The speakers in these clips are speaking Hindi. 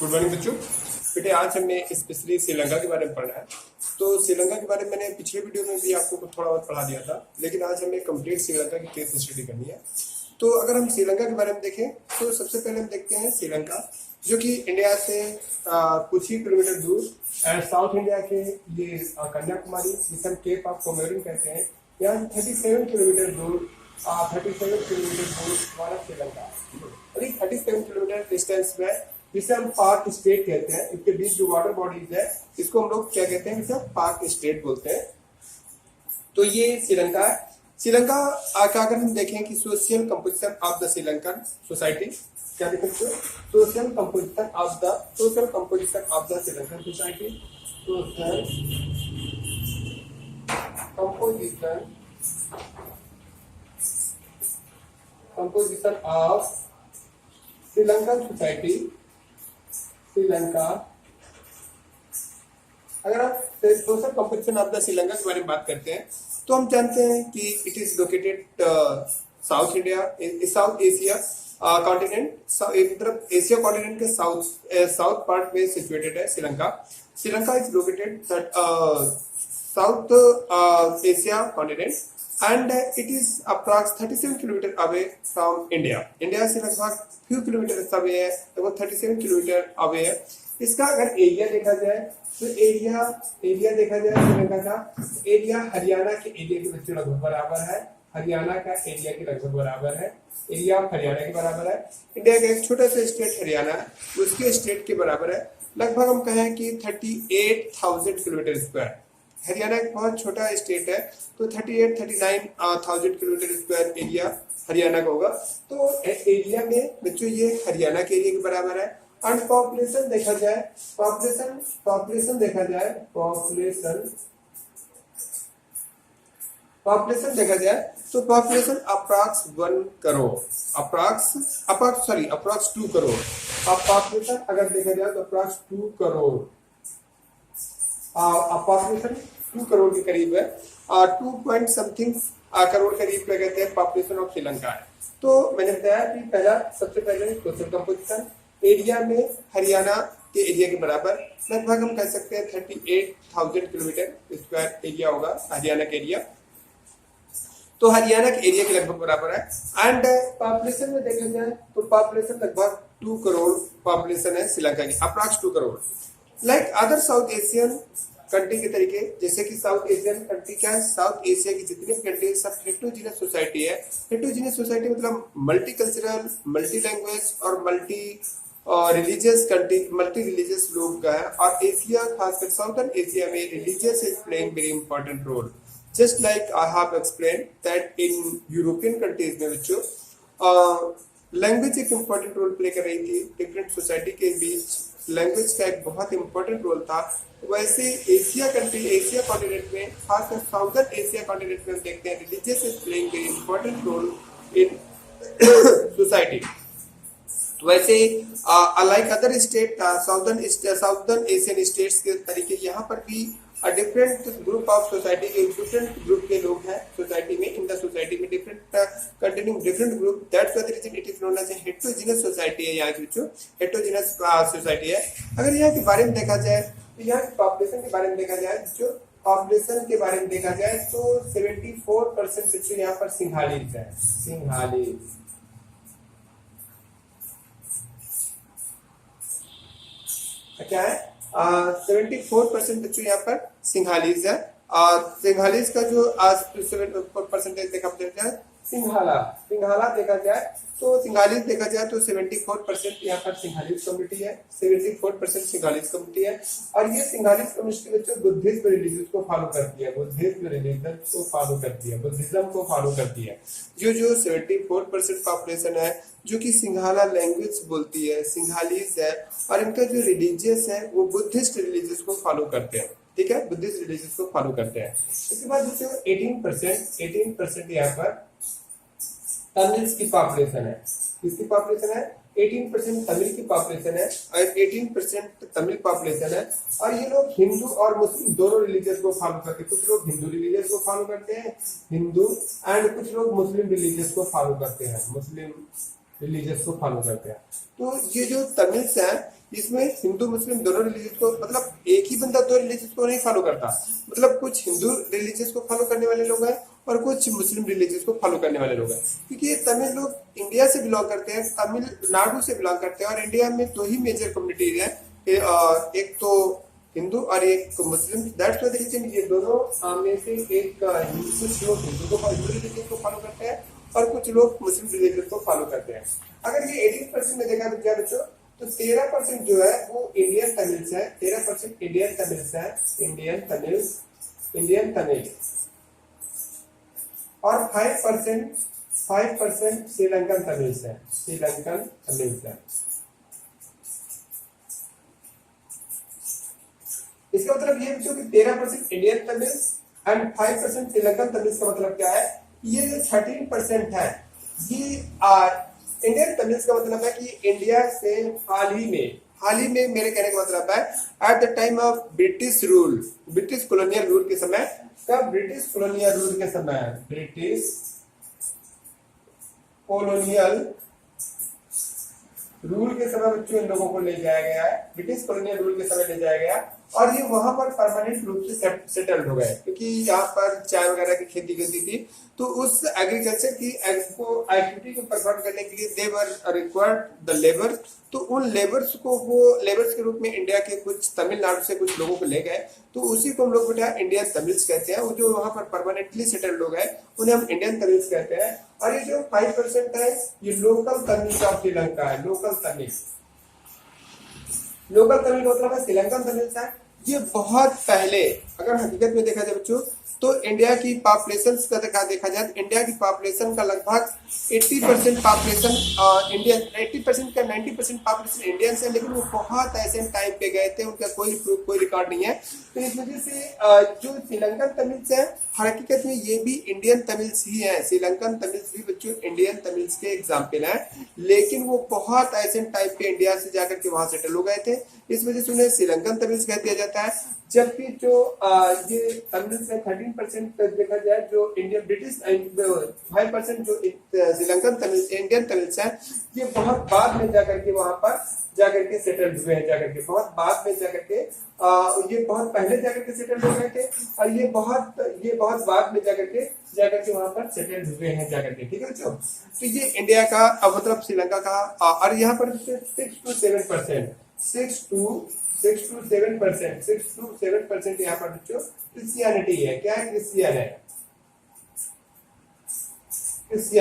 गुड मॉर्निंग बच्चों। बेटे आज हमने स्पेशली श्रीलंका के बारे में पढ़ना है। तो श्रीलंका के बारे में मैंने पिछले वीडियो में भी आपको थोड़ा बहुत पढ़ा दिया था, लेकिन आज हमें कंप्लीट श्रीलंका की केस स्टडी करनी है। तो अगर हम श्रीलंका के बारे में देखें तो सबसे पहले हम देखते हैं श्रीलंका, जो कि इंडिया से कुछ ही किलोमीटर दूर साउथ इंडिया के ये कन्याकुमारी, जिसे हम केप ऑफ कोमोरिन कहते हैं, यहाँ 37 किलोमीटर दूर हमारा श्रीलंका, और 37 किलोमीटर डिस्टेंस में, जिसे हम पाक स्टेट कहते हैं। इसके बीच जो वाटर बॉडीज है इसको हम लोग क्या कहते हैं, इसे पाक स्टेट बोलते हैं। तो ये श्रीलंका है। श्रीलंका का अगर हम देखें कि social composition of the Sri Lankan society, क्या लिखते हैं, social composition of the Sri Lankan society, social composition of Sri Lankan society, Sri Lanka. अगर आप social composition of the Sri Lanka के बारे में बात करते हैं तो हम जानते हैं कि it is located south India, south Asia continent, मतलब एशिया कॉन्टिनेंट के साउथ पार्ट में सिचुएटेड है Sri Lanka. Sri Lanka is located south Asia continent and it is approx 37 kilometre away from India. India से लगभग फ्यू किलोमीटर अवे है, लगभग 37 किलोमीटर अवे है। इसका अगर एरिया देखा जाए तो एरिया देखा जाए श्रीलंका का, एरिया हरियाणा के एरिया के बच्चों लगभग बराबर है। हरियाणा का एरिया के लगभग बराबर है, एरिया ऑफ हरियाणा के बराबर है। इंडिया का एक छोटा सा स्टेट हरियाणा, उसके स्टेट के बराबर है। लगभग हम कहें कि 38,000 किलोमीटर स्क्वायर। हरियाणा एक बहुत छोटा स्टेट है, तो 39,000 किलोमीटर स्क्वायर एरिया हरियाणा का होगा। तो एरिया में बच्चों ये हरियाणा के एरिया के बराबर है। एंड पॉपुलेशन देखा जाए, पॉपुलेशन देखा तो population approx 1 crore, approx 2 crore. अब पॉपुलेशन अगर देखा जाए तो अप्रॉक्स 2 करोड़, पॉपुलेशन 2 करोड़ के करीब है, 2 पॉइंट समथिंग करोड़ करीब क्या कहते हैं पॉपुलेशन ऑफ श्रीलंका है। तो मैंने बताया कि सबसे पहले सोशल कंपोजिशन एरिया में हरियाणा के एरिया के बराबर, लगभग हम कह सकते हैं 38,000 किलोमीटर स्क्वायर एरिया होगा हरियाणा का एरिया। तो हरियाणा के एरिया के लगभग बराबर है। एंड पॉपुलेशन में देखा जाए तो पॉपुलेशन लगभग 2 करोड़ पॉपुलेशन है श्रीलंका की, approx 2 crore. Like other south Asian country के तरीके, जैसे कि साउथ एशियन कंट्री क्या है, साउथ एशिया की जितनी भी कंट्री सब हेटेरोजेनियस सोसाइटी है। हेटेरोजेनियस सोसाइटी मतलब मल्टी कल्चरल, मल्टी लैंग्वेज और multi religious country, multi religious लोग का है। और एशिया, खासकर साउथर्न एशिया में religious is playing very important role. Just like I have explain that in European countries में बच्चों लैंग्वेज एक इंपॉर्टेंट रोल प्ले कर रही थी। डिफरेंट सोसाइटी के बीच लैंग्वेज का एक बहुत इंपॉर्टेंट रोल था। वैसे एशिया कंट्री, एशिया कॉन्टिनेंट में, खासकर साउदर्न एशिया कॉन्टिनेंट में हम देखते हैं religious is playing very important role in society. वैसे alike other state, southern Asian states के तरीके यहाँ पर भी डिफरेंट ग्रुप ऑफ सोसाइटी के, डिफरेंट ग्रुप के लोग हैं सोसाइटी में। इन द सोसाइटी में different containing different group, that's why the reason it is known as heterogeneous society है। यहाँ की जो हेटेरोजेनियस सोसाइटी है। अगर यहाँ के बारे में देखा जाए तो यहाँ पॉपुलेशन के बारे में देखा जाए, जो पॉपुलेशन के बारे में देखा जाए तो 74% बच्चों यहाँ पर सिंघालीज है। सिंघालीज क्या है, 74% बच्चों यहाँ पर सिंघालीज है। और सिंघालीज का जो 7% देखा जाए, सिंघाला देखा जाए तो सिंघालीज देखा जाए तो 74% यहाँ पर सिंघालीज कम्युनिटी है। 74% सिंघालीज कम्युनिटी है। और ये सिंघालीज कम्युनिटी बच्चों बुद्धिज्म रिलीजन को फॉलो करती है, बुद्धिज्म को फॉलो करती है। जो 74% पॉपुलेशन है जो कि सिंघाला लैंग्वेज बोलती है, सिंघालीज है, और इनका जो रिलीजियस है वो बुद्धिस्ट रिलीजियस को फॉलो करते हैं। ठीक है, बुद्धिस्ट रिलीजियस को फॉलो करते हैं। इसके बाद जो 18% यहाँ पर तमिल्स की पॉपुलेशन है। किसकी पॉपुलेशन है? 18% तमिल की पॉपुलेशन है, और 18% तमिल पॉपुलेशन है। और ये लोग हिंदू और मुस्लिम दोनों रिलीजियस को फॉलो करते हैं। कुछ लोग हिंदू रिलीजियस को फॉलो करते हैं, हिंदू, एंड कुछ लोग मुस्लिम रिलीजियस को फॉलो करते हैं, मुस्लिम रिलीजियस को फॉलो करते हैं। तो ये जो तमिल्स हैं इसमें हिंदू मुस्लिम दोनों रिलीजियस को, मतलब एक ही बंदा दो रिलीजियस को नहीं फॉलो करता, मतलब कुछ हिंदू रिलीजियस को फॉलो करने वाले लोग हैं और कुछ मुस्लिम रिलीजियस को फॉलो करने वाले लोग हैं। क्योंकि ये तमिल लोग इंडिया से बिलोंग करते हैं, तमिलनाडु से बिलोंग करते हैं, और इंडिया में दो ही मेजर कम्युनिटीज है, एक तो हिंदू और एक मुस्लिम। दैट्स व्हाई रीजन ये दोनों में से एक कुछ लोग हिंदू रिलीजन को फॉलो करते हैं और कुछ लोग मुस्लिम रिलीजन को फॉलो करते हैं। अगर ये 18% में देखा जाए बच्चों, तो 13% जो है वो इंडियन तमिल्स है, 13% इंडियन तमिल्स है, इंडियन तमिल, और 5% श्रीलंकन तमिल्स है, श्रीलंकन तमिल्स है। इसका मतलब ये बच्चों कि 13% Indian Tamils and 5% Sri Lankan Tamils का मतलब क्या है? ये जो 13% है ये इंडियन तमिल्स का मतलब है कि इंडिया से हाल ही में, मेरे कहने का मतलब है at the time of British rule, British colonial rule के समय, कब? ब्रिटिश कॉलोनियल रूल के समय, ब्रिटिश कॉलोनियल रूल के समय बच्चों इन लोगों को ले जाया गया है, ब्रिटिश कॉलोनियल रूल के समय ले जाया गया, और ये वहां पर परमानेंट रूप से सेटल्ड हो गए, क्योंकि यहाँ पर चाय वगैरह की खेती करती थी। तो उस एग्रीकल्चर की एक्टिविटी को परफॉर्म करने के लिए दे वर रिक्वायर्ड द लेबर। तो उन लेबर्स को वो लेबर्स के रूप में इंडिया के कुछ तमिलनाडु से कुछ लोगों को ले गए, तो उसी को हम लोग बेटा इंडियन तमिल्स कहते हैं। वो जो वहां पर परमानेंटली सेटल्ड लोग हैं उन्हें हम इंडियन तमिल्स कहते हैं। और ये जो 5% है ये लोकल तमिल ऑफ श्रीलंका है, लोकल तमिल मतलब है श्रीलंकन तमिल्स है। ये बहुत पहले, अगर हकीकत में देखा जाए बच्चों, तो इंडिया की पॉपुलेशन का देखा जाए, इंडिया की पॉपुलेशन का लगभग 80% पॉपुलेशन इंडियन, 80% का 90% पॉपुलेशन इंडियंस है, लेकिन वो बहुत ऐसे टाइम पे गए थे, उनका कोई प्रूफ, कोई रिकॉर्ड नहीं है। तो इस वजह से जो श्रीलंकन तमिल्स है हकीकत में ये भी इंडियन तमिल्स ही है। श्रीलंकन तमिल्स भी बच्चों इंडियन तमिल्स के एग्जाम्पल है, लेकिन वो बहुत ऐसे टाइम पे इंडिया से जाकर के वहां सेटल हो गए थे, इस वजह से उन्हें श्रीलंकन तमिल्स कह दिया जाता है। जबकि जो ये तमिल्स है 13% देखा जाए, जो इंडियन ब्रिटिश 5% जो श्रीलंकन तमिल्स, इंडियन तमिल्स है, ये बहुत बाद में जाकर के वहां पर जाकर के सेटल हुए हैं, जाकर के बहुत बाद में जाकर के ये बहुत पहले जाकर के सेटल हो गए थे, और ये बहुत बाद में जाकर के वहां पर सेटल हुए हैं जाकर के। ठीक है बच्चों, तो ये इंडिया का मतलब श्रीलंका का, और यहाँ पर 6 to 7% यहाँ पर बच्चों क्रिश्चियनिटी है। क्या है? क्रिश्चियन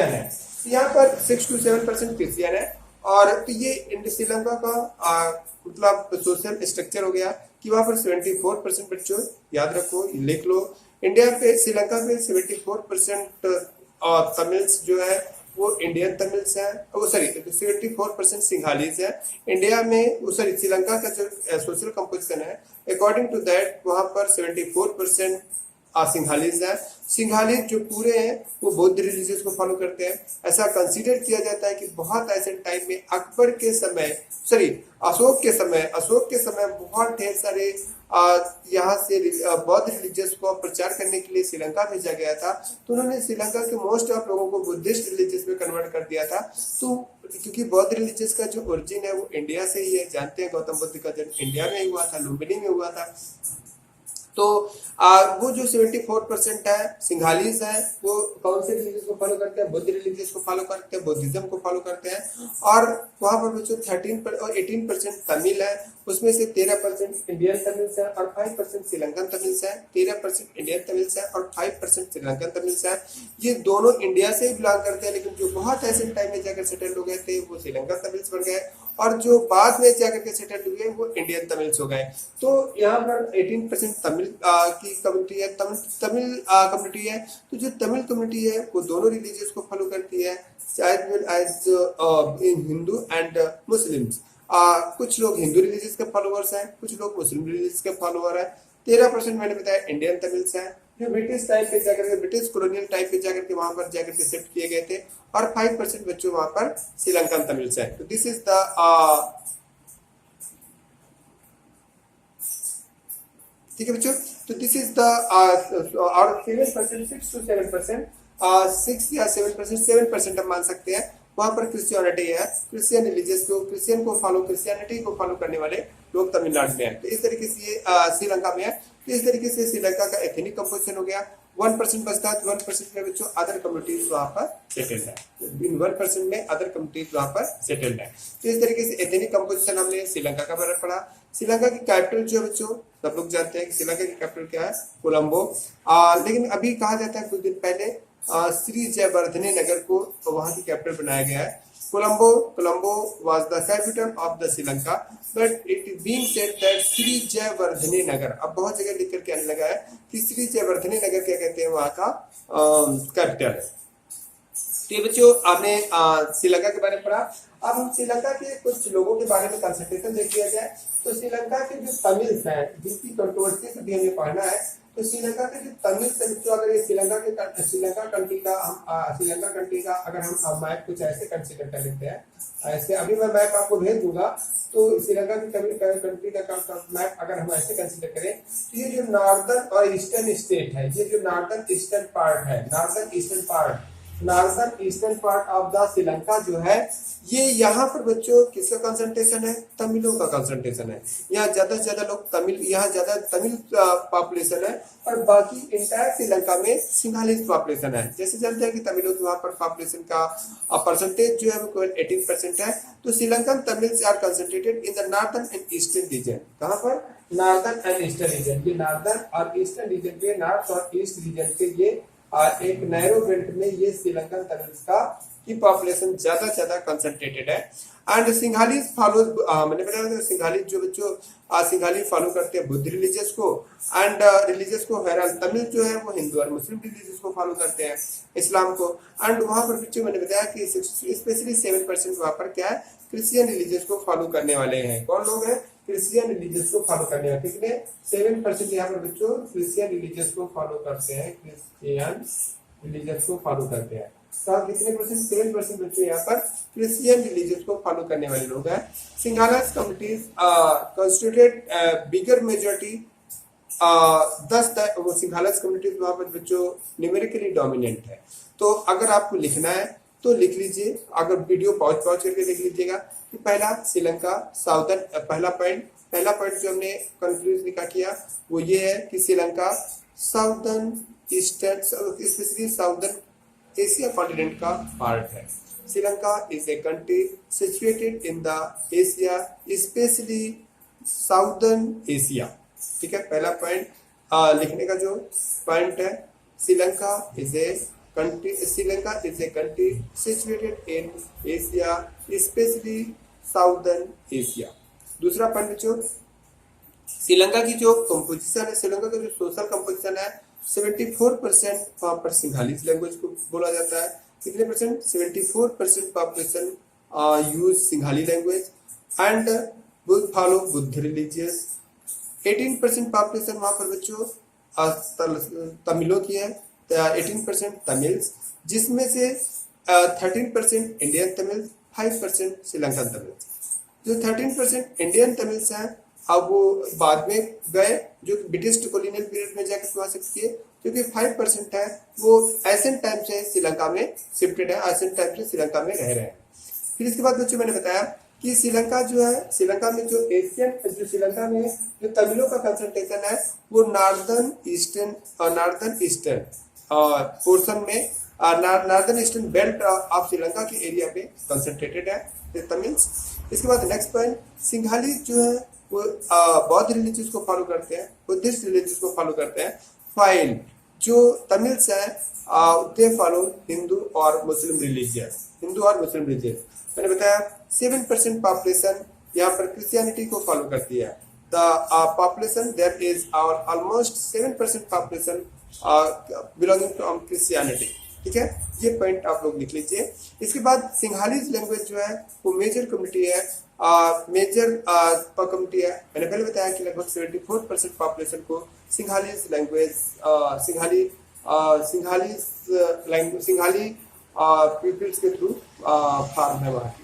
है। यहाँ पर 6 to 7% क्रिश्चियन है। और तो ये श्रीलंका का मतलब सोशल स्ट्रक्चर हो गया कि वहां पर 74% बच्चों, याद रखो, लिख लो, इंडिया पे, श्रीलंका पे 74% तमिल्स जो है वो इंडियन तमिल्स है, वो सॉरी 74% सिंघालीज है। इंडिया में वो सॉरी श्रीलंका का जो सोशल कंपोजिशन है, अकॉर्डिंग टू दैट वहां पर 74% सिंघालीज है। सिंघालीज जो पूरे हैं वो बौद्ध रिलीजियस को फॉलो करते हैं। ऐसा कंसीडर किया जाता है कि बहुत ऐसे टाइम में अकबर के समय, सॉरी अशोक के समय बहुत ढेर सारे यहाँ से बौद्ध रिलीजियस को प्रचार करने के लिए श्रीलंका भेजा गया था। तो उन्होंने श्रीलंका के मोस्ट ऑफ लोगों को बुद्धिस्ट रिलीजियस में कन्वर्ट कर दिया था। तो क्योंकि बौद्ध रिलीजियस का जो ओरिजिन है वो इंडिया से ही है, जानते हैं गौतम बुद्ध का जन्म इंडिया में हुआ था, लुम्बिनी में हुआ था। तो वो जो 74% है सिंघालीज है, वो कौन से रिलीजियस को फॉलो करते हैं? बुद्ध रिलीजियस को फॉलो करते हैं, बुद्धिज्म को फॉलो करते हैं। और वहां पर बच्चों 18% तमिल है, उसमें से 13% इंडियन तमिल्स है और 5% श्रीलंकन तमिल्स है। 13% इंडियन तमिल्स है और 5% श्रीलंकन तमिल्स है। ये दोनों इंडिया से ही बिलोंग करते हैं, लेकिन जो बहुत ऐसे टाइम में जाकर सेटल हो गए थे वो श्रीलंकन तमिल्स बन गए, और जो बाद में जाकर के सेटल हुए वो इंडियन तमिल्स हो गए। तो यहाँ पर 18% तमिल की कम्युनिटी है, तमिल कम्युनिटी है। तो जो तमिल कम्युनिटी है वो दोनों रिलीजियस को फॉलो करती है, as in Hindu and Muslims. कुछ लोग हिंदू रिलीजियस के फॉलोअर्स हैं, कुछ लोग मुस्लिम रिलीजियस के फॉलोअर हैं। 13% मैंने बताया इंडियन तमिल्स हैं, जो ब्रिटिश टाइम पे जाकर के, ब्रिटिश कॉलोनियल टाइम पे जाकर के वहां पर जाकर के शिफ्ट किए गए थे, और 5% बच्चों वहां पर श्रीलंकन तमिल्स हैं। तो दिस इज द ठीक है बच्चों, तो दिस इज द और 7%, 6 to 7%, 6 या 7% हम मान सकते हैं, वहां पर क्रिश्चियनिटी है, क्रिश्चियन रिलीजियस को, क्रिश्चियनिटी को फॉलो करने वाले लोग तमिलनाडु में है। तो इस तरीके से श्रीलंका में है। तो इस तरीके से श्रीलंका का एथनिक कंपोजिशन हो गया। 1% बचता है, 1% में बच्चों अदर कम्युनिटीज वहां पर सेटल्ड है। इन 1% में अदर कम्युनिटीज वहां पर सेटल्ड है। तो इस तरीके से एथनिक कंपोजिशन हमने श्रीलंका का बारे में पढ़ा। श्रीलंका की कैपिटल जो है बच्चों, सब लोग जानते हैं कि श्रीलंका की कैपिटल क्या है, कोलंबो। लेकिन अभी कहा जाता है कुछ दिन पहले श्री जयवर्धने नगर को वहां की कैपिटल बनाया गया है। Colombo was the capital of the Sri Lanka, but it being said that Shri Jayewardene नगर, अब बहुत जगह लिख करके आने लगा है कि श्री जयवर्धने नगर क्या कहते हैं, वहां का कैपिटल है। तो बच्चों आपने श्रीलंका के बारे में पढ़ा। अब हम श्रीलंका के कुछ लोगों के बारे में कंसंट्रेशन देख लिया जाए। तो श्रीलंका के जो तमिल्स हैं, जिनकी कंट्रोवर्सी से भी हमें पढ़ना है, तो श्रीलंका के जो तमिल्स हैं बच्चों, अगर ये श्रीलंका कंट्री का अगर हम मैप कुछ ऐसे कंसिडर कर लेते हैं, ऐसे अभी मैं मैप आपको भेज दूंगा। तो श्रीलंका की कंट्री का मैप अगर हम ऐसे कंसिडर करें, तो ये जो नॉर्दर्न और ईस्टर्न स्टेट है, ये जो northern eastern part of the Sri Lanka जो है, ये यहाँ पर बच्चों किसका कंसंट्रेशन है, तमिलों का कंसंट्रेशन है। यहाँ ज्यादा से ज्यादा लोग तमिल, यहाँ ज्यादा तमिल पॉपुलेशन है, और बाकी इंटायर श्रीलंका में सिंघालीज पॉपुलेशन है। जैसे जानते हैं कि तमिलों की वहाँ पर पॉपुलेशन का परसेंटेज जो है वो केवल 18% है। तो Sri Lankan Tamils are concentrated in the northern and eastern region. कहाँ पर, नॉर्दर्न एंड ईस्टर्न रीजन। ये नॉर्दर्न और ईस्टर्न रीजन के, नॉर्थ और ईस्ट रीजन के ये एक नैरो बेल्ट में ये श्रीलंकन तमिल्स का की पॉपुलेशन ज्यादा कंसंट्रेटेड है। एंड सिंघालीज फॉलो, मैंने बताया सिंघालीज जो बच्चों सिंघाली फॉलो करते हैं बुद्ध रिलीजियस को, एंड रिलीजियस को हैरान तमिल जो है वो हिंदू और मुस्लिम रिलीजियस को फॉलो करते हैं, इस्लाम को। एंड वहां पर बच्चों मैंने बताया कि स्पेशली 7% वहां पर क्या है, क्रिश्चियन रिलीजियस को फॉलो करने वाले हैं। कौन लोग हैं, क्रिश्चियन रिलीजियस को फॉलो करने वाले। कितने, 7% यहाँ पर बच्चों क्रिश्चियन रिलीजियस को फॉलो करते हैं, क्रिश्चियन रिलीजियस को फॉलो करते हैं। तो कितने परसेंट, 7% बच्चों यहाँ पर क्रिश्चियन रिलीजियस को फॉलो करने वाले लोग हैं। सिंघालास कम्युनिटीज कंस्टिट्यूटेड बिगर मेजॉरिटी, दस वो सिंघालास कम्युनिटीज वहां पर बच्चों न्यूमेरिकली डोमिनेंट है। तो अगर आपको लिखना है तो लिख लीजिए, अगर वीडियो पॉज करके लिख लीजिएगा कि पहला श्रीलंका साउदर्न, पहला पॉइंट जो हमने कंक्लूजन लिखा किया वो ये है कि Sri Lanka southern eastern, specially southern Asia continent का पार्ट है। Sri Lanka is a country situated in the Asia, specially southern Asia. ठीक है, पहला पॉइंट लिखने का जो पॉइंट है, Sri Lanka is a country situated in Asia, specially southern Asia. दूसरा पॉइंट बच्चों, श्रीलंका की जो कंपोजिशन है, श्रीलंका का जो सोशल कंपोजिशन है, 74% वहां पर सिंघालीज लैंग्वेज को बोला जाता है। कितने percent, 74% population use Singhali language and follow Buddha religious. 18% population वहां पर बच्चों तमिलों की है, 18% तमिल्स, जिसमें से 13% इंडियन तमिल्स, 5% श्रीलंकन तमिल्स। जो 13% इंडियन तमिल्स हैं, अब वो बाद में गए, जो ब्रिटिश कॉलोनियल पीरियड में जाकर वहां शिफ्ट किए, क्योंकि 5% है वो एशियन टाइम से श्रीलंका में शिफ्टेड है, एशियन टाइम से श्रीलंका में रह रहे हैं। फिर इसके बाद बच्चों मैंने बताया कि श्रीलंका जो है, श्रीलंका में जो श्रीलंका में जो तमिलों का कंसंट्रेशन है वो नॉर्दर्न ईस्टर्न पोर्शन में, northern eastern belt of Sri Lanka के एरिया पे कंसंट्रेटेड है तमिल्स। इसके बाद नेक्स्ट पॉइंट, सिंघाली जो है वो बौद्ध रिलीजियस को फॉलो करते हैं, बुद्धिस्ट रिलीजियस को फॉलो करते हैं। फाइल जो तमिल्स हैं दे फॉलो हिंदू और मुस्लिम रिलीजियस। मैंने बताया 7% पॉपुलेशन यहाँ पर क्रिश्चियनिटी को फॉलो करती है। The population there is almost 7% population belonging to Christianity. ठीक है, ये पॉइंट आप लोग लिख लीजिए। इसके बाद सिंघालीज लैंग्वेज जो है वो मेजर कम्युनिटी है, कम्युनिटी है। मैंने पहले बताया कि लगभग 74% पॉपुलेशन को सिंघालीज लैंग्वेज, सिंघाली पीपल्स के थ्रू फॉर्म है वहाँ की।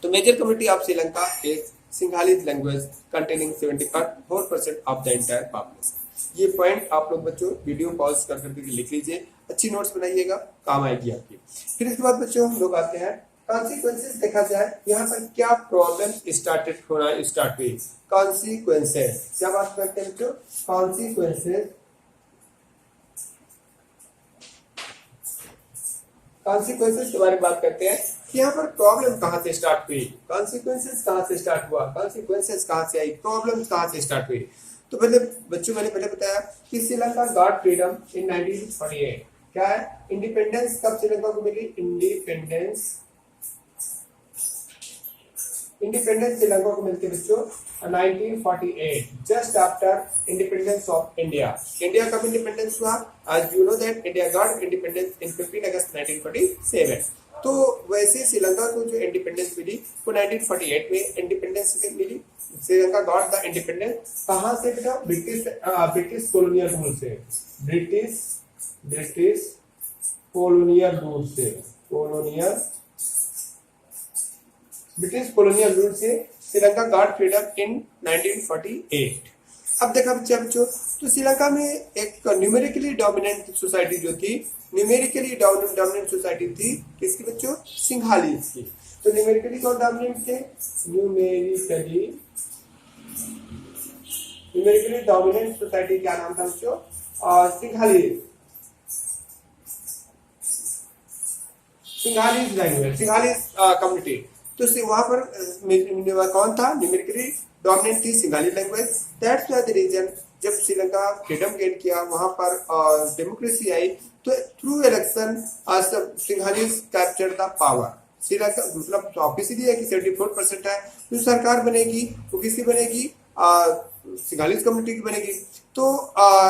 तो major community of Sri Lanka is Sinhalese language containing 74% of the entire population. ये पॉइंट आप लोग बच्चों वीडियो पॉज कर करके लिख लीजिए। अच्छी नोट्स बनाइएगा, काम आएगी आपकी। फिर इसके बाद बच्चों हम लोग आते हैं कॉन्सिक्वेंसेस। देखा जाए यहाँ पर क्या प्रॉब्लम स्टार्ट हुई। कॉन्सिक्वेंसेस क्या बात करते हैं बच्चों, कॉन्सिक्वेंसेस के बारे में बात करते हैं कि यहाँ पर प्रॉब्लम कहाँ से स्टार्ट हुई, कॉन्सिक्वेंसेस कहाँ से स्टार्ट हुआ, कॉन्सिक्वेंसेस कहाँ से आई, प्रॉब्लम कहाँ से स्टार्ट हुई। तो पहले बच्चों मैंने पहले बताया कि श्रीलंका गॉट फ्रीडम इन 1948। क्या है, इंडिपेंडेंस कब श्रीलंका को मिली, इंडिपेंडेंस श्रीलंका को मिलती बच्चों 1948, just after independence of India. India कब इंडिपेंडेंस हुआ, आज you know that India got independence in 15 अगस्त 1947। तो वैसे श्रीलंका को जो इंडिपेंडेंस मिली वो 1948 में इंडिपेंडेंस मिली। श्रीलंका गॉट द इंडिपेंडेंस कहाँ से बेटा, ब्रिटिश कॉलोनियल रूल से, ब्रिटिश कॉलोनियल रूल से, ब्रिटिश कॉलोनियल रूल से श्रीलंका गॉट फ्रीडम इन 1948। अब देखा बच्चों तो श्रीलंका में एक न्यूमेरिकली डोमिनेंट सोसाइटी जो थी, न्यूमेरिकली डोमिनेंट सोसाइटी थी किसकी बच्चों, सिंघालीज की। तो न्यूमेरिकली कौन डोमिनेंट थे, न्यूमेरिकली डोमिनेंट सोसाइटी क्या नाम था बच्चों, सिंघालीज लैंग्वेज, सिंघालीज कम्युनिटी। तो वहां पर कौन था, न्यूमेरिकली डोमिनेंट थी Sinhala language. That's why the region जब श्रीलंका फ्रीडम गेन किया वहां पर डेमोक्रेसी आई, तो through election Sinhalese capture the power. Sri Lanka मतलब ऑब्वियसली है कि 74% है, जो सरकार बनेगी वो किसकी बनेगी, सिंघालीज कम्युनिटी की बनेगी। तो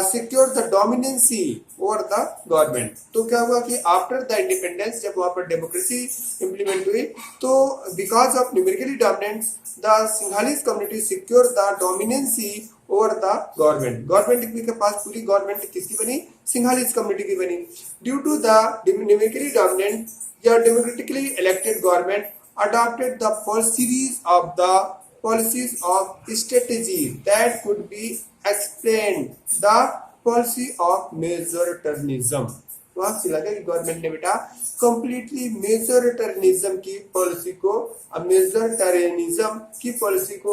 secure the dominancy over the government. तो क्या हुआ कि आफ्टर द इंडिपेंडेंस जब वहां पर डेमोक्रेसी इंप्लीमेंट हुई, तो because of numerically dominance the Sinhalese community secure the dominancy over the government के पास पूरी गवर्नमेंट किसकी बनी, सिंघालीज कम्युनिटी की बनी। Due to the numerically dominant या democratically elected government adopted the policies of strategy that could be explained the policy of मेजोरिटरिज्म। वहां श्रीलंका की गवर्नमेंट ने बेटा कंप्लीटली मेजोरिटरिज्म की पॉलिसी को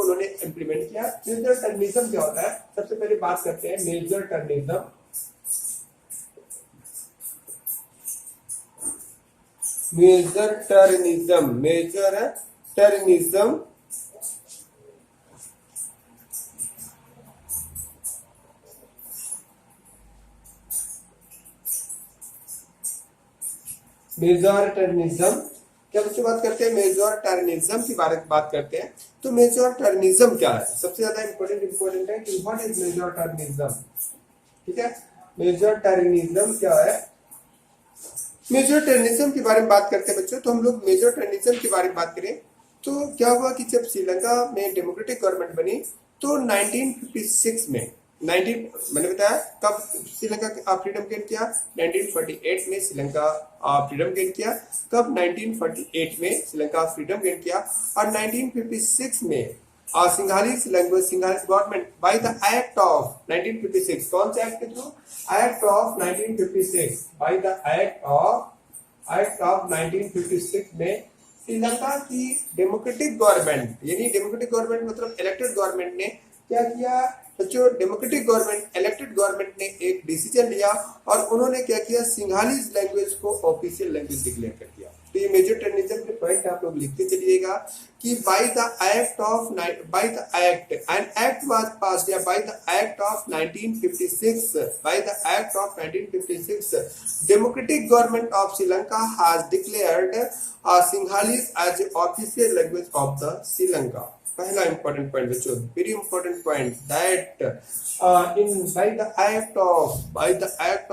उन्होंने इंप्लीमेंट किया। मेजोरिटरिज्म क्या होता है, सबसे पहले बात करते हैं मेजोरिटरिज्म। क्या बच्चों बात करते हैं मेजोरिटरिज्म की बात करते हैं। तो मेजोरिटरिज्म क्या है, सबसे ज्यादा इंपॉर्टेंट है कि व्हाट इज मेजोरिटरिज्म। ठीक है, मेजोरिटरिज्म क्या है, मेजोरिटरिज्म के बारे में बात करते हैं बच्चों। तो हम लोग मेजोरिटरिज्म के बारे में बात करें तो क्या हुआ कि जब श्रीलंका में डेमोक्रेटिक गवर्नमेंट बनी तो 1956 में मैंने बताया कब श्रीलंका फ्रीडम गेन किया, 1948 में श्रीलंका फ्रीडम गेन किया। कब, 1948 में श्रीलंका फ्रीडम गेन किया। और 1956 में Sinhalese language Sinhalese government by the act of 1956, कौन से एक्ट के through, act of 1956, by the act of 1956 में श्रीलंका की डेमोक्रेटिक गवर्नमेंट, यानी डेमोक्रेटिक गवर्नमेंट मतलब इलेक्टेड गवर्नमेंट ने क्या किया बच्चों, डेमोक्रेटिक गवर्नमेंट इलेक्टेड गवर्नमेंट ने एक डिसीजन लिया और उन्होंने क्या किया, सिंघालीज लैंग्वेज को ऑफिशियल लैंग्वेज डिक्लेयर कर दिया। तो ये मेजोरिटरिज्म के पॉइंट आप लोग लिखते चलिएगा कि by the act an act was passed या by the act of 1956 democratic government of Sri Lanka has declared Sinhalese as official language of the Sri Lanka. पहला इंपॉर्टेंट पॉइंट बच्चों, very important point that by the act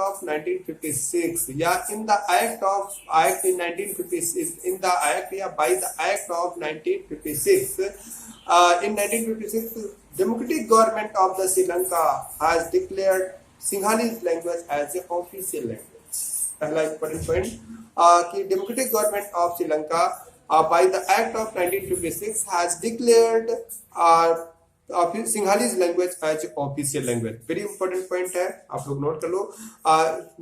of 1956 या in the act in 1956 in the act या by the act of 1956 in 1956 democratic government of the Sri Lanka has declared Sinhalese language as a official language। पहला इंपॉर्टेंट पॉइंट कि democratic government of Sri Lanka by the act of 1956 has declared Sinhalese language as official language. Very important point है, आप लोग नोट कर लो।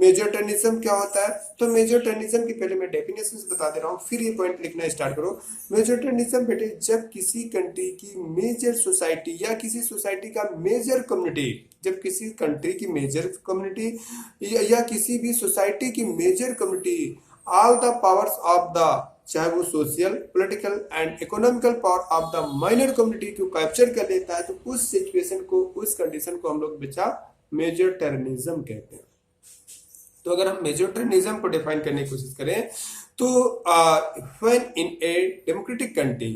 मेजोरिटेनिज्म क्या होता है? तो मेजोरिटेनिज्म की पहले मैं डेफिनेशन बता दे रहा हूँ, फिर ये पॉइंट लिखना स्टार्ट करो। मेजोरिटेनिज्म बेटे जब किसी कंट्री की मेजर सोसाइटी या किसी सोसाइटी का मेजर कम्युनिटी, जब किसी कंट्री की मेजर कम्युनिटी या किसी भी सोसाइटी की major community all the powers of the, चाहे वो social, political and economical power of the minor community को कैप्चर कर लेता है, तो उस सिचुएशन को, उस कंडीशन को हम लोग बचा मेजोरिटेनिज्म कहते हैं। तो अगर हम मेजोरिटेनिज्म को डिफाइन करने की कोशिश करें तो when in a democratic country,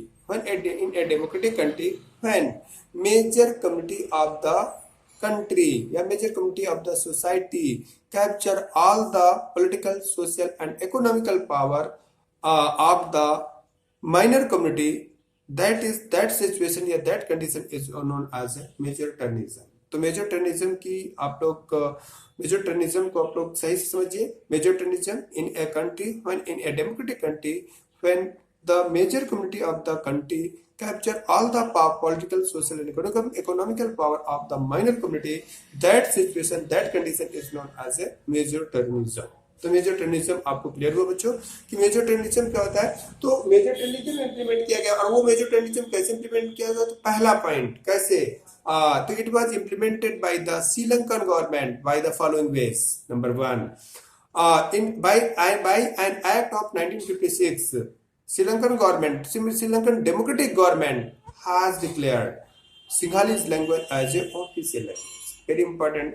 when major community of the country या major community of the society capture all the political, social and economical power of the minor community, that situation या that condition is known as majoritarianism। तो मेजोरिटेनिज्म की आप लोग मेजोरिटेनिज्म को आप लोग सही से समझिए। Majoritarianism in a country, when in a democratic country, when the major community of the country capture all the political, social and economical power of the minor community, that situation, that condition is known as a majoritarianism। तो मेजोरिटेनिज्म आपको क्लियर हुआ बच्चों कि मेजोरिटेनिज्म क्या होता है? तो मेजोरिटेनिज्म इंप्लीमेंट किया गया, और वो मेजोरिटेनिज्म कैसे इंप्लीमेंट किया गया? तो पहला पॉइंट कैसे, तो it was implemented by the Sri Lankan government by the following veg. Number 1, by an act of 1956, Sri Lankan Democratic Government has declared Sinhalese language as a official language. Very important.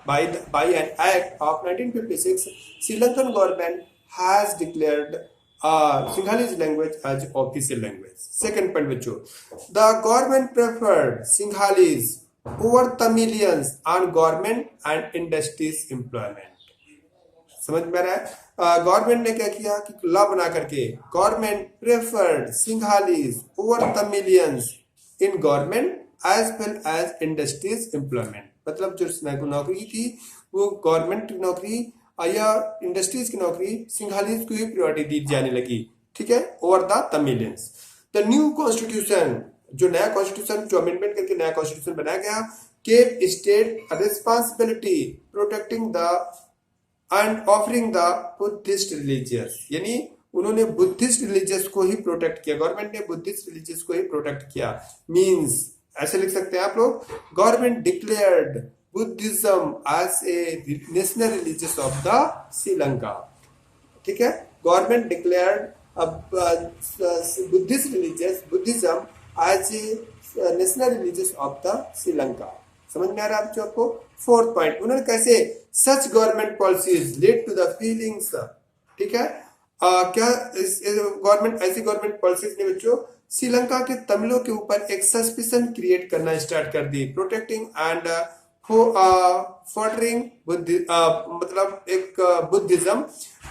By an act of 1956, Sri Lankan government has declared Sinhalese language as official language. Second point, बच्चों, the government preferred Sinhalese over Tamilians on government and industries employment। समझ में आ रहा है? गवर्नमेंट ने क्या किया कि लॉ बना करके government preferred Sinhalese over Tamilians in government as well as industries employment. मतलब जो नौकरी थी वो गवर्नमेंट की नौकरी या इंडस्ट्रीज की नौकरी सिंघालीज को ही प्रायोरिटी दी जाने लगी, ठीक है, over the Tamilians. The new constitution, जो नया कॉन्स्टिट्यूशन, जो अमेंडमेंट करके नया कॉन्स्टिट्यूशन बनाया गया, kept state responsibility protecting the and offering the Buddhist religious, यानी उन्होंने बुद्धिस्ट रिलीजियस को ही प्रोटेक्ट किया, गवर्नमेंट ने बुद्धिस्ट रिलीजियस को ही प्रोटेक्ट किया। मींस ऐसे लिख सकते हैं आप लोग, government declared Buddhism as a national religious of the Sri Lanka, ठीक है, government declared Buddhism as a national religious of the Sri Lanka. समझ में आ रहा है बच्चों आपको? फोर्थ पॉइंट, उन्होंने कैसे such government policies lead to the feelings, ठीक है, क्या गवर्नमेंट, ऐसी गवर्नमेंट पॉलिसीज ने बच्चों श्रीलंका के तमिलों के ऊपर एक सस्पिशन क्रिएट करना स्टार्ट कर दी। प्रोटेक्टिंग एंड फॉर्डरिंग मतलब एक बुद्धिज्म